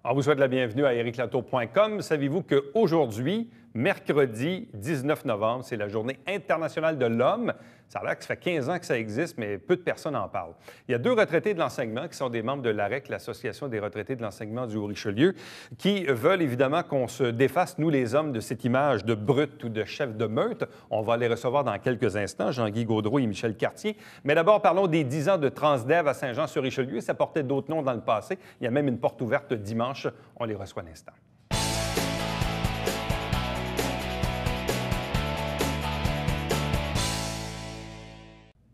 On vous souhaite la bienvenue à ericlatour.com. Savez-vous qu'aujourd'hui, mercredi 19 novembre, c'est la Journée internationale de l'homme? Ça a l'air que ça fait 15 ans que ça existe, mais peu de personnes en parlent. Il y a deux retraités de l'enseignement qui sont des membres de l'AREC, l'Association des retraités de l'enseignement du Haut-Richelieu, qui veulent évidemment qu'on se défasse, nous les hommes, de cette image de brute ou de chef de meute. On va les recevoir dans quelques instants, Jean-Guy Gaudreau et Michel Cartier. Mais d'abord, parlons des 10 ans de Transdev à Saint-Jean-sur-Richelieu. Ça portait d'autres noms dans le passé. Il y a même une porte ouverte dimanche. On les reçoit à l'instant.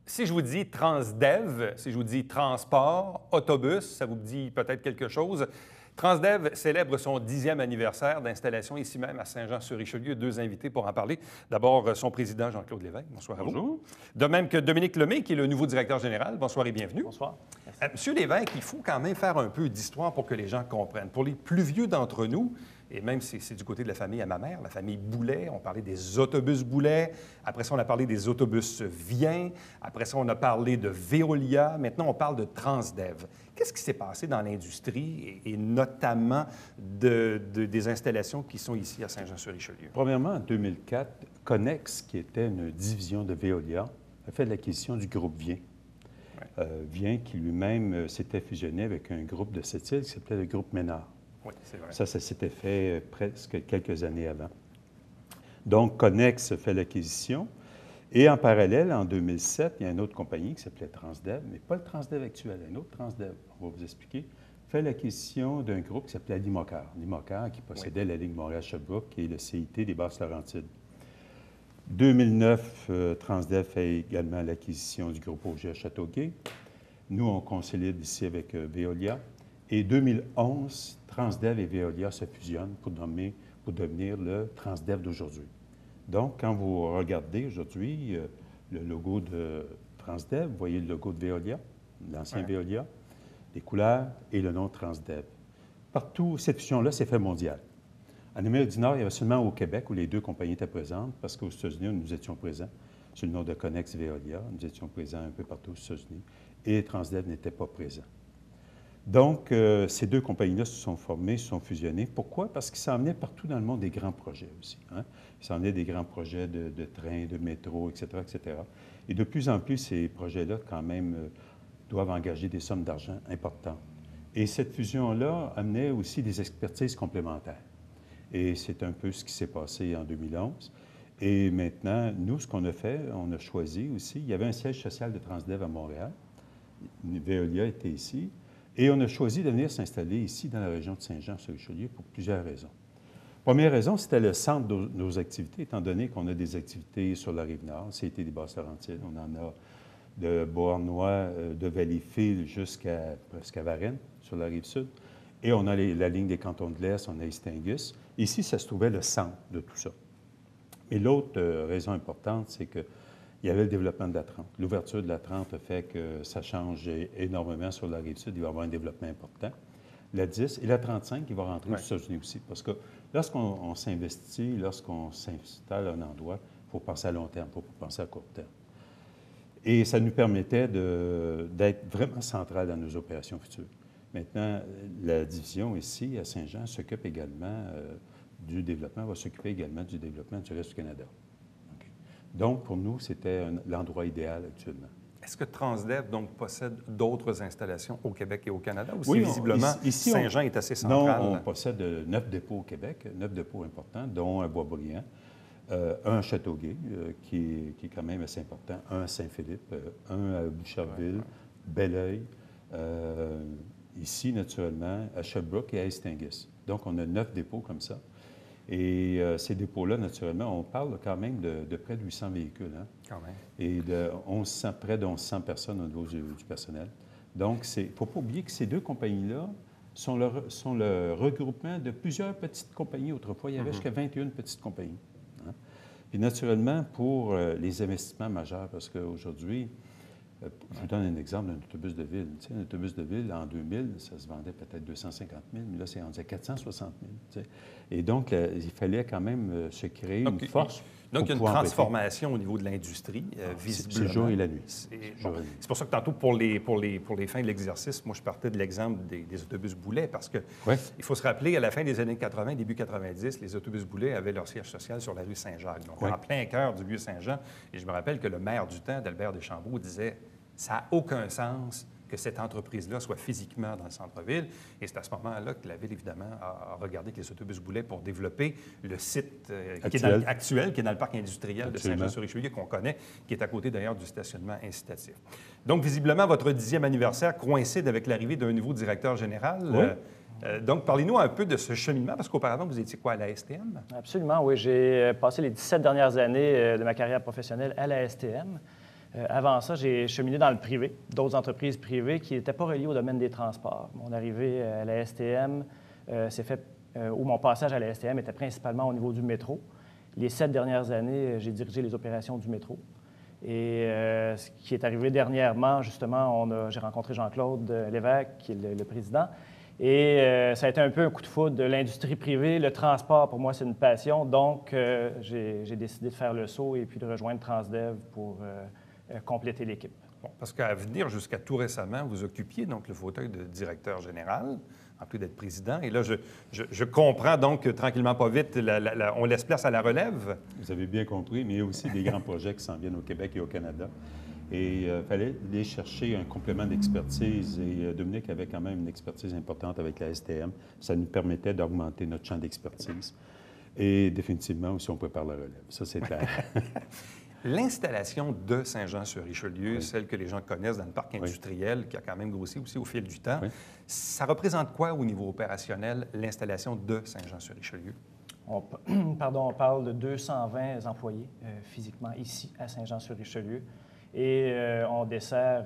Si je vous dis Transdev, si je vous dis transport, autobus, ça vous dit peut-être quelque chose. Transdev célèbre son 10e anniversaire d'installation ici même à Saint-Jean-sur-Richelieu. Deux invités pour en parler. D'abord, son président Jean-Claude Lévesque. Bonsoir à vous. Bonjour. De même que Dominique Lemay, qui est le nouveau directeur général. Bonsoir et bienvenue. Bonsoir. Monsieur Lévesque, il faut quand même faire un peu d'histoire pour que les gens comprennent. Pour les plus vieux d'entre nous, et même si c'est du côté de la famille à ma mère, la famille Boulet, on parlait des autobus Boulet. Après ça, on a parlé des autobus Vien. Après ça, on a parlé de Veolia. Maintenant, on parle de Transdev. Qu'est-ce qui s'est passé dans l'industrie et notamment des installations qui sont ici à Saint-Jean-sur-Richelieu? Premièrement, en 2004, Connex, qui était une division de Veolia, a fait l'acquisition du groupe Vien. Ouais. Vien qui lui-même s'était fusionné avec un groupe de cette île qui s'appelait le groupe Ménard. Oui, c'est vrai. Ça s'était fait presque quelques années avant. Donc, Connex fait l'acquisition. Et en parallèle, en 2007, il y a une autre compagnie qui s'appelait Transdev, mais pas le Transdev actuel, un autre Transdev, on va vous expliquer, fait l'acquisition d'un groupe qui s'appelait Limocar. Limocar qui possédait la ligne Montréal-Sherbrooke et le CIT des Basses-Laurentides. 2009, Transdev fait également l'acquisition du groupe Auger à Châteauguay. Nous, on consolide ici avec Veolia. Et 2011, Transdev et Veolia se fusionnent pour devenir le Transdev d'aujourd'hui. Donc, quand vous regardez aujourd'hui le logo de Transdev, vous voyez le logo de Veolia, l'ancien Veolia, les couleurs et le nom Transdev. Partout, cette fusion-là s'est faite mondiale. En Amérique du Nord, il y avait seulement au Québec où les deux compagnies étaient présentes, parce qu'aux États-Unis, nous étions présents sous le nom de Connex Veolia. Nous étions présents un peu partout aux États-Unis. Et Transdev n'était pas présent. Donc, ces deux compagnies-là se sont formées, se sont fusionnées. Pourquoi? Parce qu'ils s'emmenaient partout dans le monde des grands projets aussi. Hein? Ils s'emmenaient des grands projets de trains, de métro, etc., etc. Et de plus en plus, ces projets-là, quand même, doivent engager des sommes d'argent importantes. Et cette fusion-là amenait aussi des expertises complémentaires. Et c'est un peu ce qui s'est passé en 2011. Et maintenant, nous, ce qu'on a fait, on a choisi aussi, il y avait un siège social de Transdev à Montréal. Veolia était ici. Et on a choisi de venir s'installer ici, dans la région de Saint-Jean-sur-Richelieu, pour plusieurs raisons. Première raison, c'était le centre de nos activités, étant donné qu'on a des activités sur la Rive-Nord, CIT des Basses-Laurentides, on en a de Beauharnois, de Valleyfield jusqu'à Varennes, sur la Rive-Sud. Et on a la ligne des cantons de l'Est, on a Istingus. Ici, ça se trouvait le centre de tout ça. Et l'autre raison importante, c'est que il y avait le développement de la 30. L'ouverture de la 30 a fait que ça change énormément sur la Rive-Sud. Il va y avoir un développement important. La 10 et la 35 qui va rentrer aux États-Unis aussi. Parce que lorsqu'on s'investit, lorsqu'on s'installe à un endroit, il faut penser à long terme, il ne faut pas penser à court terme. Et ça nous permettait d'être vraiment central dans nos opérations futures. Maintenant, la division ici, à Saint-Jean, s'occupe également du développement, va s'occuper également du développement du reste du Canada. Donc, pour nous, c'était l'endroit idéal actuellement. Est-ce que Transdev, donc, possède d'autres installations au Québec et au Canada? Ou oui, visiblement, Saint-Jean est assez central? Non, on possède 9 dépôts au Québec, 9 dépôts importants, dont un Boisbriand, un à Châteauguay, qui est quand même assez important, un à Saint-Philippe, un à Boucherville, Belleuil, ici, naturellement, à Sherbrooke et à Istingus. Donc, on a 9 dépôts comme ça. Et ces dépôts-là, naturellement, on parle quand même de près de 800 véhicules. Hein? Quand même. Et de près de 1100 personnes au niveau du personnel. Donc, il ne faut pas oublier que ces deux compagnies-là sont le regroupement de plusieurs petites compagnies. Autrefois, il y avait jusqu'à 21 petites compagnies. Hein? Puis, naturellement, pour les investissements majeurs, parce qu'aujourd'hui, Je vous donne un exemple d'un autobus de ville. Tu sais, un autobus de ville, en 2000, ça se vendait peut-être 250 000, mais là, c'est rendu à 460 000. Tu sais. Et donc, il fallait quand même se créer une force. Donc, il y a une transformation au niveau de l'industrie, visiblement. C'est le jour et la nuit. C'est pour ça que tantôt, pour les fins de l'exercice, moi, je partais de l'exemple des autobus boulets, parce que il faut se rappeler, à la fin des années 80, début 90, les autobus boulets avaient leur siège social sur la rue Saint-Jacques, donc en plein cœur du vieux Saint-Jean. Et je me rappelle que le maire du temps, d'Albert Deschambault, disait « ça n'a aucun sens que cette entreprise-là soit physiquement dans le centre-ville ». Et c'est à ce moment-là que la Ville, évidemment, a regardé que les autobus boulets pour développer le site actuel, qui est dans le parc industriel de Saint-Jean-sur-Richelieu, qu'on connaît, qui est à côté d'ailleurs du stationnement incitatif. Donc, visiblement, votre 10e anniversaire coïncide avec l'arrivée d'un nouveau directeur général. Oui. Donc, parlez-nous un peu de ce cheminement, parce qu'auparavant, vous étiez quoi, à la STM? Absolument, oui. J'ai passé les 17 dernières années de ma carrière professionnelle à la STM. Avant ça, j'ai cheminé dans le privé, d'autres entreprises privées qui n'étaient pas reliées au domaine des transports. Mon arrivée à la STM s'est faite, ou mon passage à la STM était principalement au niveau du métro. Les 7 dernières années, j'ai dirigé les opérations du métro. Et ce qui est arrivé dernièrement, justement, j'ai rencontré Jean-Claude Lévesque, qui est le président. Et ça a été un peu un coup de foudre de l'industrie privée. Le transport, pour moi, c'est une passion. Donc, j'ai décidé de faire le saut et puis de rejoindre Transdev pour compléter l'équipe. Bon, parce qu'à venir jusqu'à tout récemment, vous occupiez donc le fauteuil de directeur général, en plus d'être président. Et là, je comprends donc que, tranquillement, pas vite, on laisse place à la relève. Vous avez bien compris, mais il y a aussi des grands projets qui s'en viennent au Québec et au Canada. Et il fallait aller chercher un complément d'expertise. Et Dominique avait quand même une expertise importante avec la STM. Ça nous permettait d'augmenter notre champ d'expertise. Et définitivement aussi, on prépare la relève. Ça, c'est clair. L'installation de Saint-Jean-sur-Richelieu, celle que les gens connaissent dans le parc industriel, qui a quand même grossi aussi au fil du temps, ça représente quoi au niveau opérationnel, l'installation de Saint-Jean-sur-Richelieu? On parle de 220 employés physiquement ici à Saint-Jean-sur-Richelieu. Et on dessert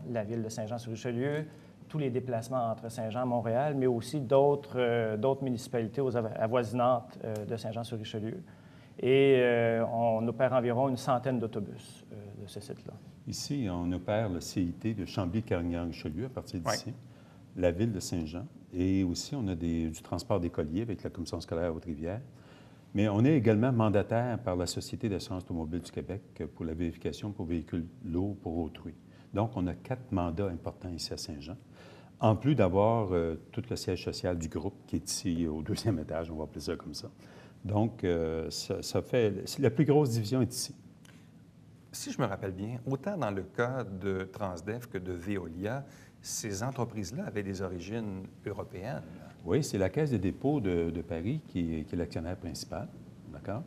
la ville de Saint-Jean-sur-Richelieu, tous les déplacements entre Saint-Jean et Montréal, mais aussi d'autres municipalités avoisinantes de Saint-Jean-sur-Richelieu. Et on opère environ une centaine d'autobus de ce site-là. Ici, on opère le CIT de Chambly-Carignan-Richelieu à partir d'ici, la ville de Saint-Jean. Et aussi, on a du transport d'écoliers avec la Commission scolaire Haute-Rivière. Mais on est également mandataire par la Société d'assurance automobile du Québec pour la vérification pour véhicules lourds pour autrui. Donc, on a 4 mandats importants ici à Saint-Jean, en plus d'avoir tout le siège social du groupe qui est ici au 2e étage, on va appeler ça comme ça. Donc, ça fait... La plus grosse division est ici. Si je me rappelle bien, autant dans le cas de Transdev que de Veolia, ces entreprises-là avaient des origines européennes. Oui, c'est la Caisse des dépôts de Paris qui est l'actionnaire principal, d'accord?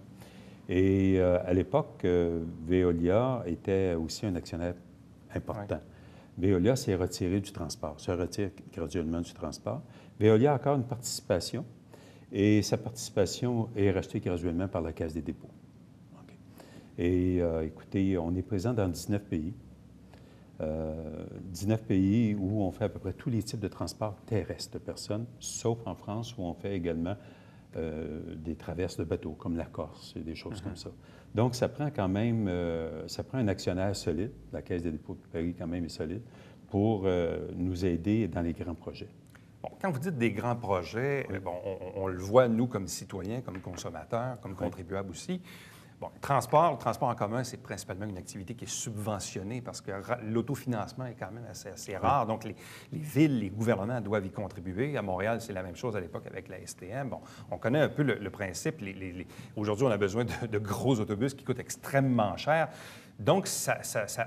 Et à l'époque, Veolia était aussi un actionnaire important. Veolia s'est retiré du transport, se retire graduellement du transport. Veolia a encore une participation, et sa participation est rachetée graduellement par la Caisse des dépôts. Okay. Et écoutez, on est présent dans 19 pays. 19 pays où on fait à peu près tous les types de transports terrestres de personnes, sauf en France où on fait également des traverses de bateaux, comme la Corse et des choses comme ça. Donc, ça prend quand même, ça prend un actionnaire solide, la Caisse des dépôts de Paris quand même est solide, pour nous aider dans les grands projets. Bon, quand vous dites des grands projets, bon, on le voit, nous, comme citoyens, comme consommateurs, comme contribuables aussi. Bon, le transport en commun, c'est principalement une activité qui est subventionnée parce que l'autofinancement est quand même assez rare. Donc, les villes, les gouvernements doivent y contribuer. À Montréal, c'est la même chose à l'époque avec la STM. Bon, on connaît un peu le principe. Aujourd'hui, on a besoin de gros autobus qui coûtent extrêmement cher. Donc, ça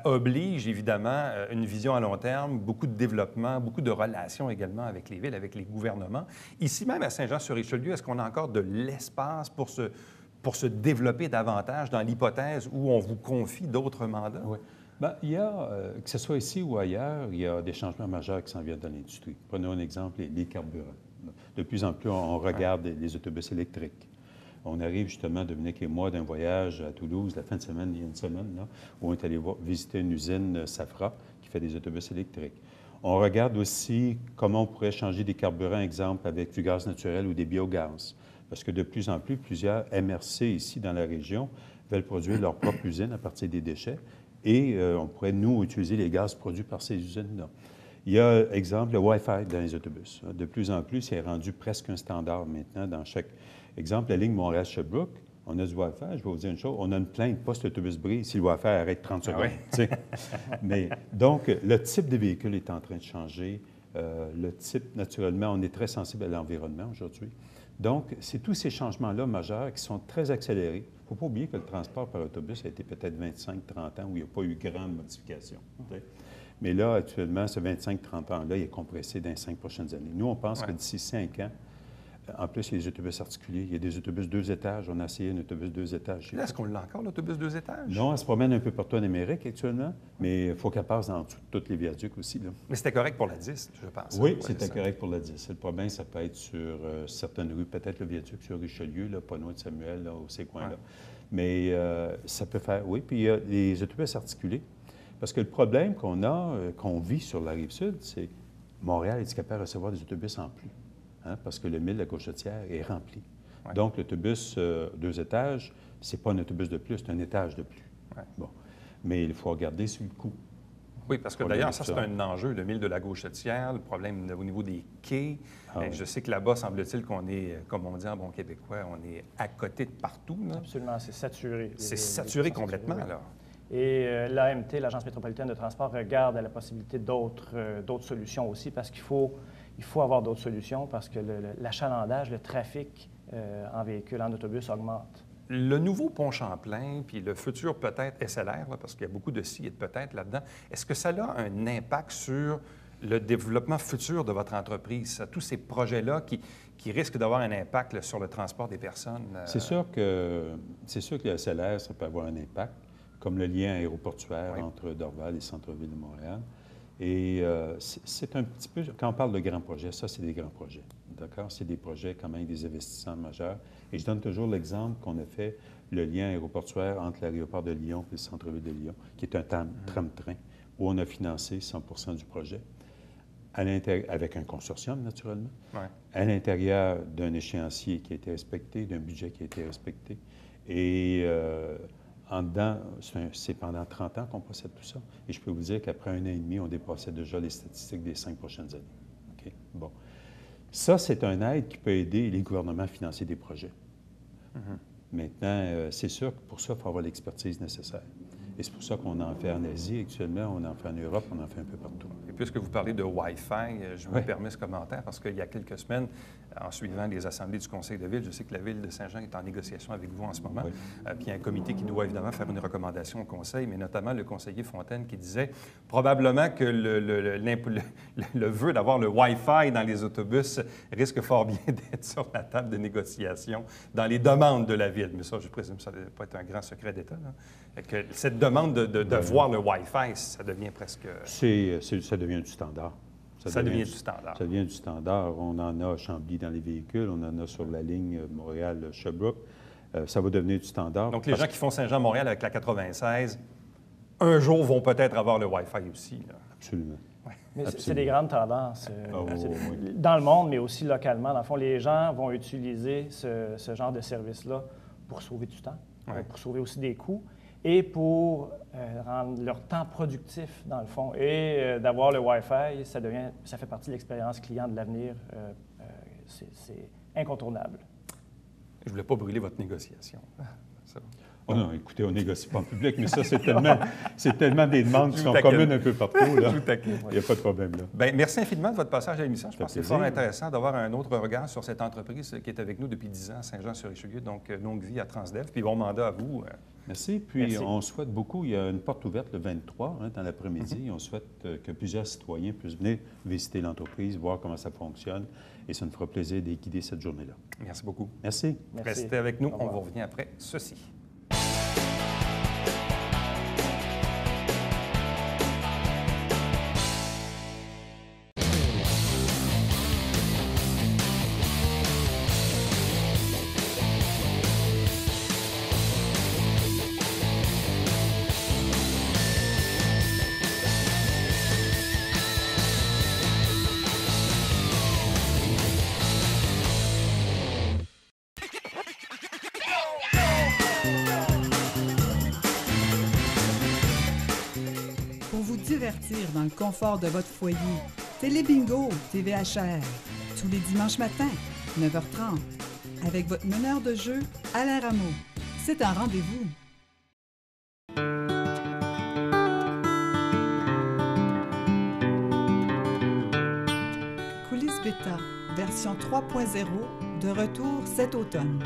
oblige évidemment une vision à long terme, beaucoup de développement, beaucoup de relations également avec les villes, avec les gouvernements. Ici même à Saint-Jean-sur-Richelieu, est-ce qu'on a encore de l'espace pour se développer davantage dans l'hypothèse où on vous confie d'autres mandats? Oui. Bien, il y a, que ce soit ici ou ailleurs, il y a des changements majeurs qui s'en viennent dans l'industrie. Prenons un exemple, les carburants. De plus en plus, on regarde les autobus électriques. On arrive justement, Dominique et moi, d'un voyage à Toulouse la fin de semaine, il y a une semaine, là, où on est allé visiter une usine Safra qui fait des autobus électriques. On regarde aussi comment on pourrait changer des carburants, exemple, avec du gaz naturel ou des biogaz. Parce que de plus en plus, plusieurs MRC ici dans la région veulent produire leur propre usine à partir des déchets. et on pourrait, nous, utiliser les gaz produits par ces usines-là. Il y a, exemple, le Wi-Fi dans les autobus. De plus en plus, c'est rendu presque un standard maintenant dans chaque... Exemple, la ligne Montréal-Sherbrooke, on a du Wi-Fi. Je vais vous dire une chose, on a une plainte post-autobus brise si le Wi-Fi arrête 30 secondes. Oui. Mais donc, le type de véhicule est en train de changer. Le type, naturellement, on est très sensible à l'environnement aujourd'hui. Donc, c'est tous ces changements-là majeurs qui sont très accélérés. Il ne faut pas oublier que le transport par autobus a été peut-être 25-30 ans où il n'y a pas eu grande modification. Mais là, actuellement, ce 25-30 ans-là, il est compressé dans les 5 prochaines années. Nous, on pense que d'ici 5 ans, en plus, il y a des autobus articulés. Il y a des autobus 2 étages. On a essayé un autobus 2 étages. Là, est-ce qu'on l'a encore, l'autobus 2 étages? Non, elle se promène un peu partout en Amérique actuellement, mais il faut qu'elle passe dans tous les viaducs aussi. Là. Mais c'était correct pour la 10, je pense. Oui, c'était correct pour la 10. Le problème, ça peut être sur certaines rues, peut-être le viaduc sur Richelieu, là, pas loin de Samuel, là, ou ces coins-là. Mais ça peut faire... Oui, puis il y a les autobus articulés. Parce que le problème qu'on a, qu'on vit sur la Rive-Sud, c'est que Montréal est capable de recevoir des autobus en plus. Hein, parce que le mille de la Gauchetière est rempli. Ouais. Donc, l'autobus 2 étages, ce n'est pas un autobus de plus, c'est un étage de plus. Ouais. Bon. Mais il faut regarder sur le coût. Oui, parce que d'ailleurs, ça, c'est un enjeu, le mille de la Gauchetière, le problème au niveau des quais. Ah, oui. Je sais que là-bas, semble-t-il qu'on est, comme on dit en bon québécois, on est à côté de partout. Là. Absolument, c'est saturé. C'est saturé complètement, saturés, alors. Et l'AMT, l'Agence métropolitaine de transport, regarde à la possibilité d'autres solutions aussi, parce qu'il faut avoir d'autres solutions, parce que l'achalandage, le trafic en véhicule, en autobus augmente. Le nouveau pont Champlain, puis le futur peut-être SLR, là, parce qu'il y a beaucoup de si et de peut-être là-dedans, est-ce que ça a un impact sur le développement futur de votre entreprise? Tous ces projets-là qui risquent d'avoir un impact là, sur le transport des personnes? C'est sûr que le SLR, ça peut avoir un impact, comme le lien aéroportuaire entre Dorval et Centre-Ville de Montréal. Et c'est un petit peu... Quand on parle de grands projets, ça, c'est des grands projets. D'accord? C'est des projets quand même, des investissements majeurs. Et je donne toujours l'exemple qu'on a fait, le lien aéroportuaire entre l'aéroport de Lyon et le centre-ville de Lyon, qui est un tram-train, où on a financé 100 du projet, avec un consortium, naturellement, à l'intérieur d'un échéancier qui a été respecté, d'un budget qui a été respecté. Et... en dedans, c'est pendant 30 ans qu'on possède tout ça. Et je peux vous dire qu'après 1 an et demi, on dépassait déjà les statistiques des 5 prochaines années. OK? Bon. Ça, c'est un aide qui peut aider les gouvernements à financer des projets. Maintenant, c'est sûr que pour ça, il faut avoir l'expertise nécessaire. Et c'est pour ça qu'on en fait en Asie actuellement, on en fait en Europe, on en fait un peu partout. Et puisque vous parlez de Wi-Fi, je me permets ce commentaire parce qu'il y a quelques semaines, en suivant les assemblées du Conseil de ville, je sais que la Ville de Saint-Jean est en négociation avec vous en ce moment. Puis il y a un comité qui doit évidemment faire une recommandation au Conseil, mais notamment le conseiller Fontaine qui disait probablement que le vœu d'avoir le Wi-Fi dans les autobus risque fort bien d'être sur la table de négociation dans les demandes de la Ville. Mais ça, je présume que ça ne doit pas être un grand secret d'État. Que cette demande de voir le Wi-Fi, ça devient presque... Ça devient du standard. Ça devient du standard. Ça devient du standard. On en a à Chambly dans les véhicules, on en a sur la ligne Montréal-Sherbrooke. Ça va devenir du standard. Donc, les gens qui font Saint-Jean-Montréal avec la 96, un jour vont peut-être avoir le Wi-Fi aussi. Là. Absolument. Ouais. Mais c'est des grandes tendances dans le monde, mais aussi localement. Dans le fond, les gens vont utiliser ce genre de service-là pour sauver du temps, pour sauver aussi des coûts, et pour rendre leur temps productif, dans le fond. Et d'avoir le Wi-Fi, ça fait partie de l'expérience client de l'avenir. C'est incontournable. Je ne voulais pas brûler votre négociation. Ça. Oh non, écoutez, on ne négocie pas en public, mais ça, c'est tellement des demandes qui sont communes un peu partout. Là. Il n'y a pas de problème là. Bien, merci infiniment de votre passage à l'émission. Je pense que c'est fort intéressant d'avoir un autre regard sur cette entreprise qui est avec nous depuis 10 ans, Saint-Jean-sur-Richelieu. Donc, longue vie à Transdev, puis bon mandat à vous. Merci. Puis, on souhaite beaucoup. Il y a une porte ouverte le 23, dans l'après-midi. On souhaite que plusieurs citoyens puissent venir visiter l'entreprise, voir comment ça fonctionne. Et ça nous fera plaisir de guider cette journée-là. Merci beaucoup. Merci. Restez avec nous. On vous revient après ceci. dans le confort de votre foyer. Télébingo, TVHR, tous les dimanches matins, 9h30, avec votre meneur de jeu, Alain Rameau. C'est un rendez-vous. Coulisses Bêta, version 3.0, de retour cet automne.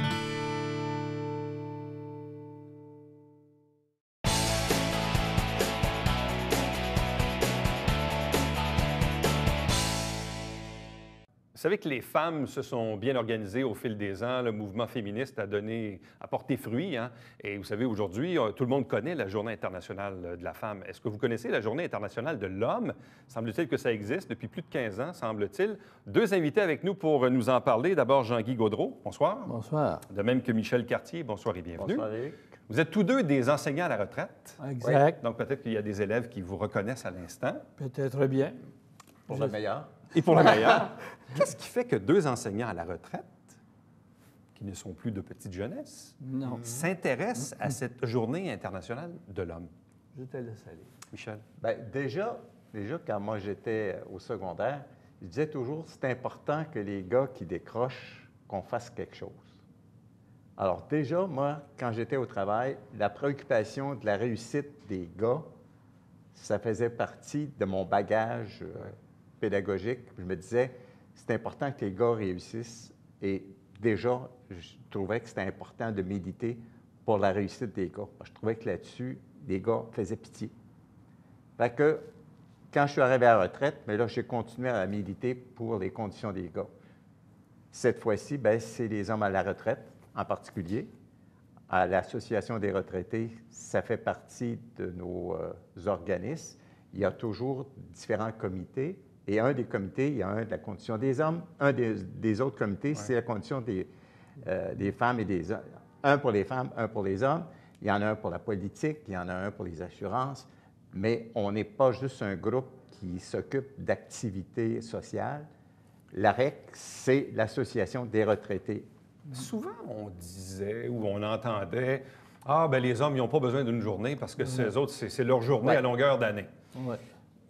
Vous savez que les femmes se sont bien organisées au fil des ans. Le mouvement féministe a porté fruit. Hein? Et vous savez, aujourd'hui, tout le monde connaît la Journée internationale de la femme. Est-ce que vous connaissez la Journée internationale de l'homme? Semble-t-il que ça existe depuis plus de 15 ans, semble-t-il. Deux invités avec nous pour nous en parler. D'abord, Jean-Guy Gaudreault. Bonsoir. Bonsoir. De même que Michel Cartier. Bonsoir et bienvenue. Bonsoir, Éric. Vous êtes tous deux des enseignants à la retraite. Exact. Oui. Donc, peut-être qu'il y a des élèves qui vous reconnaissent à l'instant. Peut-être bien. Pour le meilleur. Et pour le meilleur. Qu'est-ce qui fait que deux enseignants à la retraite, qui ne sont plus de petite jeunesse, s'intéressent à cette Journée internationale de l'homme? Je te laisse aller. Michel? Bien, déjà, quand moi j'étais au secondaire, je disais toujours c'est important que les gars qui décrochent, qu'on fasse quelque chose. Alors déjà, moi, quand j'étais au travail, la préoccupation de la réussite des gars, ça faisait partie de mon bagage pédagogique. Je me disais, c'est important que les gars réussissent. Et déjà, je trouvais que c'était important de méditer pour la réussite des gars. Je trouvais que là-dessus, les gars faisaient pitié. Fait que, quand je suis arrivé à la retraite, mais là, j'ai continué à méditer pour les conditions des gars. Cette fois-ci, bien, c'est les hommes à la retraite, en particulier. À l'Association des retraités, ça fait partie de nos organismes. Il y a toujours différents comités. Et un des comités, il y a un de la condition des hommes. Un des autres comités, c'est la condition des femmes et des hommes. Un pour les femmes, un pour les hommes. Il y en a un pour la politique, il y en a un pour les assurances. Mais on n'est pas juste un groupe qui s'occupe d'activités sociales. L'AREC, c'est l'Association des retraités. Souvent, on disait ou on entendait « Ah, bien, les hommes, ils n'ont pas besoin d'une journée parce que ces autres, c'est leur journée à longueur d'année. Ouais. »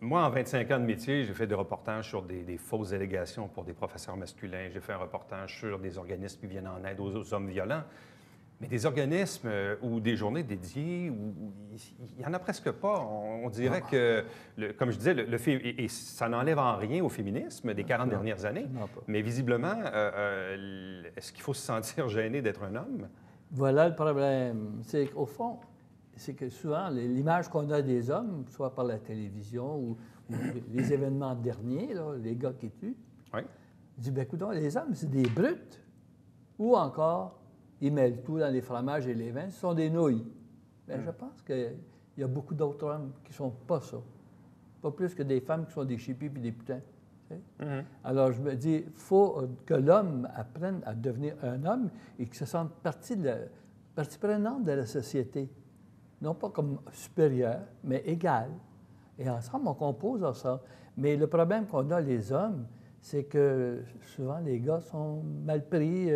Moi, en 25 ans de métier, j'ai fait des reportages sur des fausses allégations pour des professeurs masculins. J'ai fait un reportage sur des organismes qui viennent en aide aux hommes violents. Mais des organismes ou des journées dédiées, il n'y en a presque pas. On dirait que, comme je disais, et ça n'enlève en rien au féminisme des 40 dernières années. Mais visiblement, est-ce qu'il faut se sentir gêné d'être un homme? Voilà le problème. C'est qu'au fond, c'est que souvent, l'image qu'on a des hommes, soit par la télévision ou les événements derniers, là, les gars qui tuent, oui. Je dis, bien, écoute, les hommes, c'est des brutes. Ou encore, ils mêlent tout dans les fromages et les vins, ce sont des nouilles. Bien, je pense qu'il y a beaucoup d'autres hommes qui ne sont pas ça. Pas plus que des femmes qui sont des chippies puis des putains. Alors, je me dis, il faut que l'homme apprenne à devenir un homme et qu'il se sente partie prenante de la société. Non pas comme supérieur, mais égal. Et ensemble, on compose ensemble. Mais le problème qu'on a, les hommes, c'est que souvent, les gars sont mal pris.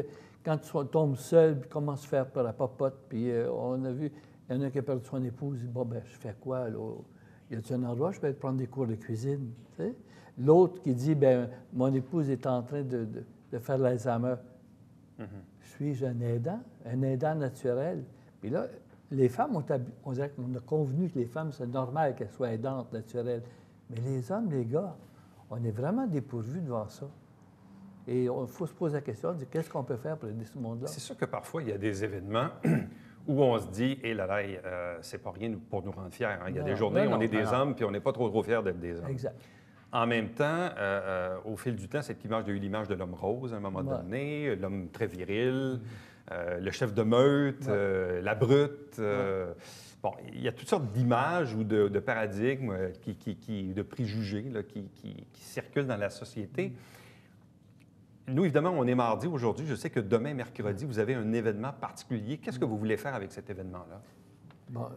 Quand ils tombent seuls, puis comment se faire pour la popote. Puis on a vu, il y en a qui a perdu son épouse. Il dit, bon, ben je fais quoi, là? Y a-t-il un endroit où je peux aller prendre des cours de cuisine? Tu sais? L'autre qui dit, bien, mon épouse est en train de faire l'Alzheimer. Suis-je un aidant naturel? Puis là, les femmes, on dirait qu'on a convenu que les femmes, c'est normal qu'elles soient aidantes naturelles. Mais les hommes, les gars, on est vraiment dépourvus devant ça. Et il faut se poser la question de qu'est-ce qu'on peut faire pour aider ce monde-là. C'est sûr que parfois, il y a des événements où on se dit, hé là là, c'est pas rien pour nous rendre fiers. Hein. Il y a des journées où on est des hommes, puis on n'est pas trop fiers d'être des hommes. Exact. En même temps, au fil du temps, cette image, il y a eu l'image de l'homme rose à un moment donné, l'homme très viril, le chef de meute, la brute. Bon, il y a toutes sortes d'images ou de paradigmes, de préjugés là, qui circulent dans la société. Nous, évidemment, on est mardi aujourd'hui. Je sais que demain, mercredi, vous avez un événement particulier. Qu'est-ce que vous voulez faire avec cet événement-là? Bon,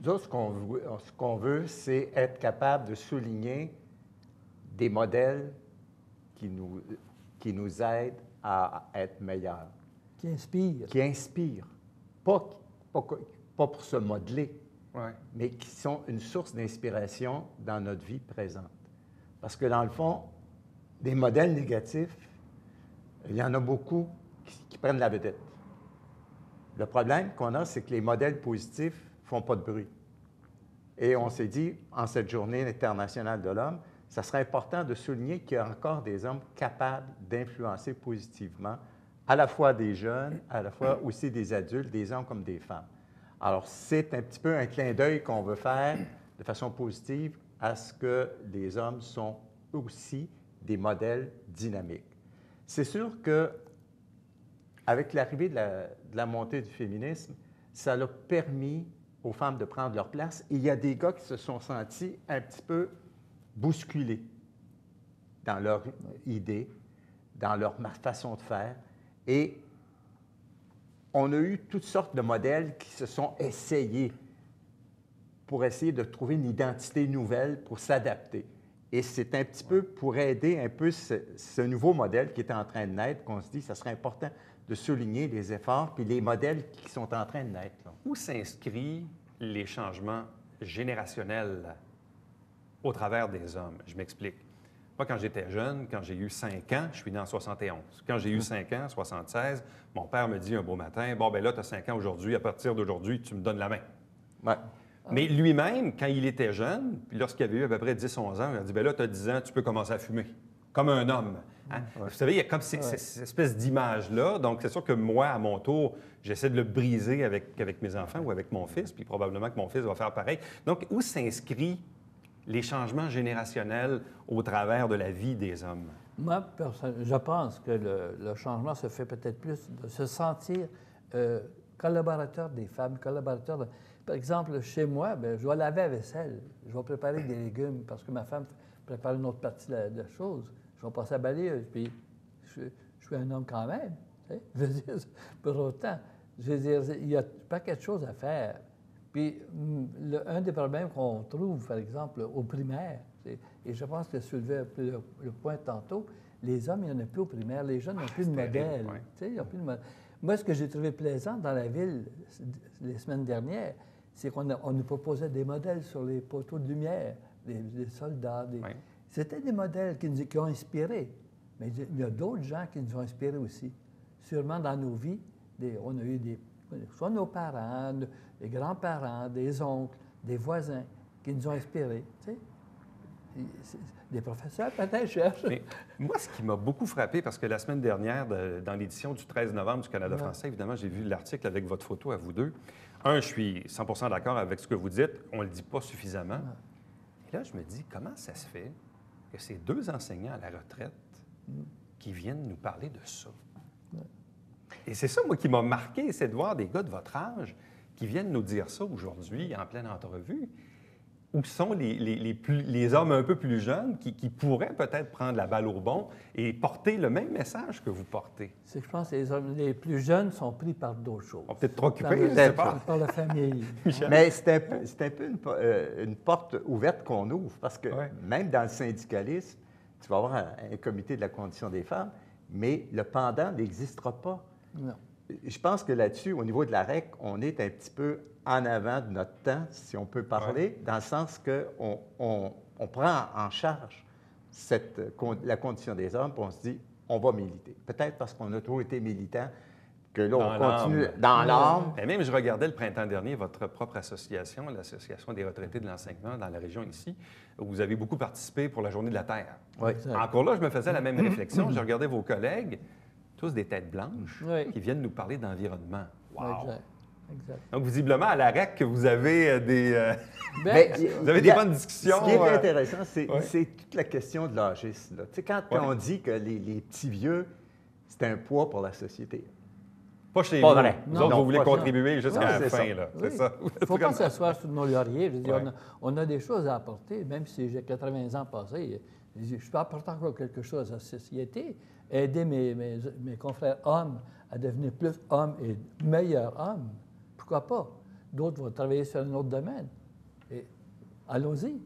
nous autres, ce qu'on veut, c'est être capable de souligner des modèles qui nous aident à être meilleurs. Qui inspirent. Qui inspirent. Pas pour se modeler, mais qui sont une source d'inspiration dans notre vie présente. Parce que dans le fond, des modèles négatifs, il y en a beaucoup qui prennent la vedette. Le problème qu'on a, c'est que les modèles positifs ne font pas de bruit. Et on s'est dit, en cette journée internationale de l'homme, ça serait important de souligner qu'il y a encore des hommes capables d'influencer positivement à la fois des jeunes, à la fois aussi des adultes, des hommes comme des femmes. Alors, c'est un petit peu un clin d'œil qu'on veut faire de façon positive à ce que les hommes sont aussi des modèles dynamiques. C'est sûr que avec l'arrivée de la montée du féminisme, ça a permis aux femmes de prendre leur place. Et il y a des gars qui se sont sentis un petit peu bousculés dans leur idée, dans leur façon de faire. Et on a eu toutes sortes de modèles qui se sont essayés pour essayer de trouver une identité nouvelle pour s'adapter. Et c'est un petit peu pour aider un peu ce nouveau modèle qui est en train de naître qu'on se dit que ça serait important de souligner les efforts puis les modèles qui sont en train de naître. Là. Où s'inscrivent les changements générationnels au travers des hommes? Je m'explique. Moi, quand j'étais jeune, quand j'ai eu 5 ans, je suis né en 71. Quand j'ai eu 5 ans, 76, mon père me dit un beau matin, « Bon, ben là, tu as 5 ans aujourd'hui, à partir d'aujourd'hui, tu me donnes la main. Ouais. » Mais lui-même, quand il était jeune, puis lorsqu'il avait eu à peu près 10-11 ans, il a dit, « Ben là, tu as 10 ans, tu peux commencer à fumer. » Comme un homme. Hein? Ouais. Vous savez, il y a comme cette espèce d'image-là. Donc, c'est sûr que moi, à mon tour, j'essaie de le briser avec mes enfants ou avec mon fils, puis probablement que mon fils va faire pareil. Donc, où s'inscrit les changements générationnels au travers de la vie des hommes? Moi, je pense que le changement se fait peut-être plus de se sentir collaborateur des femmes, collaborateur. Par exemple, chez moi, bien, je vais laver la vaisselle, je vais préparer des légumes parce que ma femme prépare une autre partie de choses. Je vais passer à balayeuse, puis je suis un homme quand même. Tu sais? Je veux dire, pour autant, je veux dire, il y a pas quelque chose à faire. Puis, un des problèmes qu'on trouve, par exemple, au primaire, et je pense que tu soulevais un peu le point tantôt, les hommes, il n'y en a plus au primaire, les jeunes n'ont plus de modèle. Ouais. Tu sais, ils n'ont plus de modèle. Moi, ce que j'ai trouvé plaisant dans la ville les semaines dernières, c'est qu'on nous proposait des modèles sur les poteaux de lumière, des soldats. Ouais. C'était des modèles qui ont inspiré. Mais il y a d'autres gens qui nous ont inspirés aussi. Sûrement dans nos vies, on a eu soit nos parents, des grands-parents, des oncles, des voisins qui nous ont inspirés. Tu sais? Des professeurs, peut-être, cherchent. Mais moi, ce qui m'a beaucoup frappé, parce que la semaine dernière, dans l'édition du 13 novembre du Canada français, évidemment, j'ai vu l'article avec votre photo à vous deux. Je suis 100 d'accord avec ce que vous dites. On ne le dit pas suffisamment. Et là, je me dis, comment ça se fait que ces 2 enseignants à la retraite qui viennent nous parler de ça? Et c'est ça, moi, qui m'a marqué, c'est de voir des gars de votre âge qui viennent nous dire ça aujourd'hui, en pleine entrevue. Où sont les hommes un peu plus jeunes qui pourraient peut-être prendre la balle au bond et porter le même message que vous portez? C'est que je pense que les hommes les plus jeunes sont pris par d'autres choses. On peut-être trop occupés, je ne sais pas. Par la famille. Mais c'est un peu une porte ouverte qu'on ouvre, parce que même dans le syndicalisme, tu vas avoir un comité de la condition des femmes, mais le pendant n'existera pas. Non. Je pense que là-dessus, au niveau de la REC, on est un petit peu en avant de notre temps, si on peut parler, dans le sens qu'on prend en charge la condition des hommes, puis on se dit, on va militer. Peut-être parce qu'on a trop été militants, que là, on continue dans l'âme. Et même, je regardais le printemps dernier votre propre association, l'Association des retraités de l'enseignement dans la région ici, où vous avez beaucoup participé pour la Journée de la Terre. Oui. Encore là, je me faisais la même réflexion. Je regardais vos collègues, tous des têtes blanches, qui viennent nous parler d'environnement. Wow! Exact. Donc, visiblement, à la REC, vous avez vous avez des bonnes discussions. Ce qui est intéressant, c'est toute la question de l'âgisme. Tu sais, quand on dit que les petits vieux, c'est un poids pour la société. Pas chez Pas vous. vrai. Vous autres, vous voulez contribuer jusqu'à la fin. ça. Là. Oui. C'est ça. Il ne faut pas s'asseoir sur nos lauriers. Je veux dire, on a des choses à apporter, même si j'ai 80 ans passés. Je peux apporter encore quelque chose à la société, aider mes confrères hommes à devenir plus hommes et meilleurs hommes. Pourquoi pas? D'autres vont travailler sur un autre domaine. Et allons-y.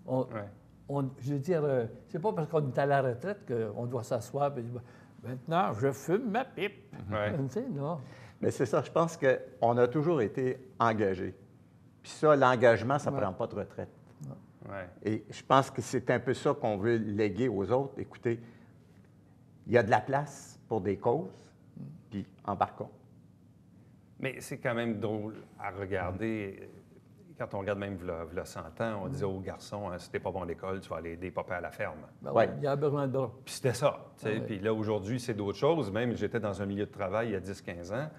Je veux dire, c'est pas parce qu'on est à la retraite qu'on doit s'asseoir et dire « Maintenant, je fume ma pipe. Tu sais, non. Mais c'est ça, je pense qu'on a toujours été engagés Puis ça, l'engagement, ça ne prend pas de retraite. Ouais. Et je pense que c'est un peu ça qu'on veut léguer aux autres. Écoutez, il y a de la place pour des causes, puis embarquons. Mais c'est quand même drôle à regarder. Quand on regarde même v'là 100 ans, on disait aux garçons, hein, si t'es pas bon à l'école, tu vas aller aider papa à la ferme. Ben Ouais. oui, il y a besoin de bras. Puis c'était ça. Tu sais. Ouais. Puis là, aujourd'hui, c'est d'autres choses. Même, j'étais dans un milieu de travail il y a 10-15 ans,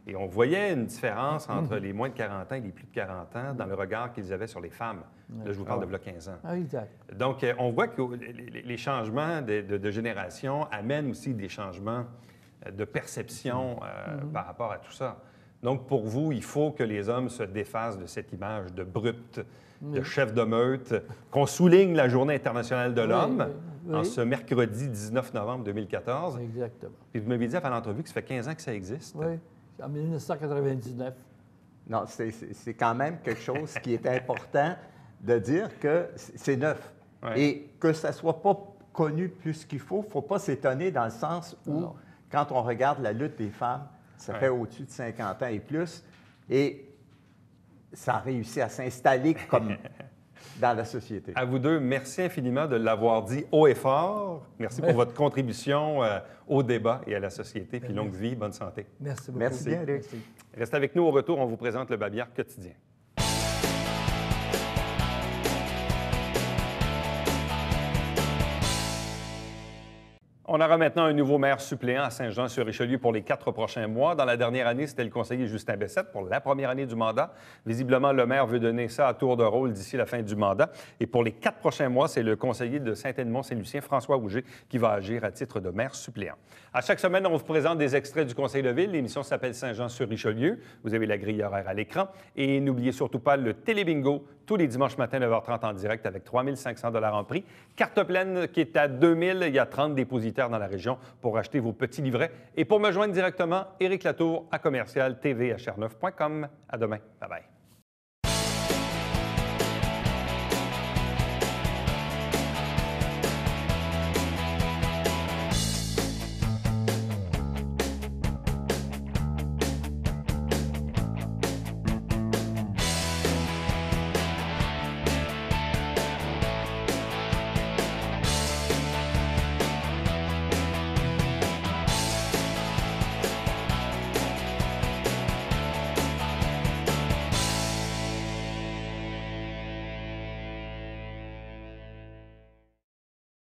et on voyait une différence entre les moins de 40 ans et les plus de 40 ans dans le regard qu'ils avaient sur les femmes. Là, je vous parle de v'là 15 ans. Ah, exact. Donc, on voit que les changements de génération amènent aussi des changements de perception par rapport à tout ça. Donc, pour vous, il faut que les hommes se défassent de cette image de brute, de chef de meute, qu'on souligne la Journée internationale de l'homme en ce mercredi 19 novembre 2014. Exactement. Puis vous m'avez dit avant l'entrevue que ça fait 15 ans que ça existe. Oui, en 1999. Non, c'est quand même quelque chose qui est important de dire que c'est neuf. Ouais. Et que ça ne soit pas connu plus qu'il faut, il ne faut pas s'étonner dans le sens où, Non. quand on regarde la lutte des femmes, ça fait au-dessus de 50 ans et plus, et ça a réussi à s'installer comme dans la société. À vous deux, merci infiniment de l'avoir dit haut et fort. Merci pour votre contribution au débat et à la société. Puis longue vie, bonne santé. Merci beaucoup. Merci bien, Luc. Merci. Restez avec nous au retour, on vous présente le Babillard quotidien. On aura maintenant un nouveau maire suppléant à Saint-Jean-sur-Richelieu pour les 4 prochains mois. Dans la dernière année, c'était le conseiller Justin Bessette pour la première année du mandat. Visiblement, le maire veut donner ça à tour de rôle d'ici la fin du mandat. Et pour les 4 prochains mois, c'est le conseiller de Saint-Edmond-Saint-Lucien, François Auger, qui va agir à titre de maire suppléant. À chaque semaine, on vous présente des extraits du conseil de ville. L'émission s'appelle Saint-Jean-sur-Richelieu. Vous avez la grille horaire à l'écran. Et n'oubliez surtout pas le télébingo tous les dimanches matins, 9h30 en direct avec 3 500 $ en prix. Carte pleine qui est à 2 000. Il y a 30 dépositaires dans la région pour acheter vos petits livrets. Et pour me joindre directement, Éric Latour à commercial tvhr9.com. À demain. Bye bye.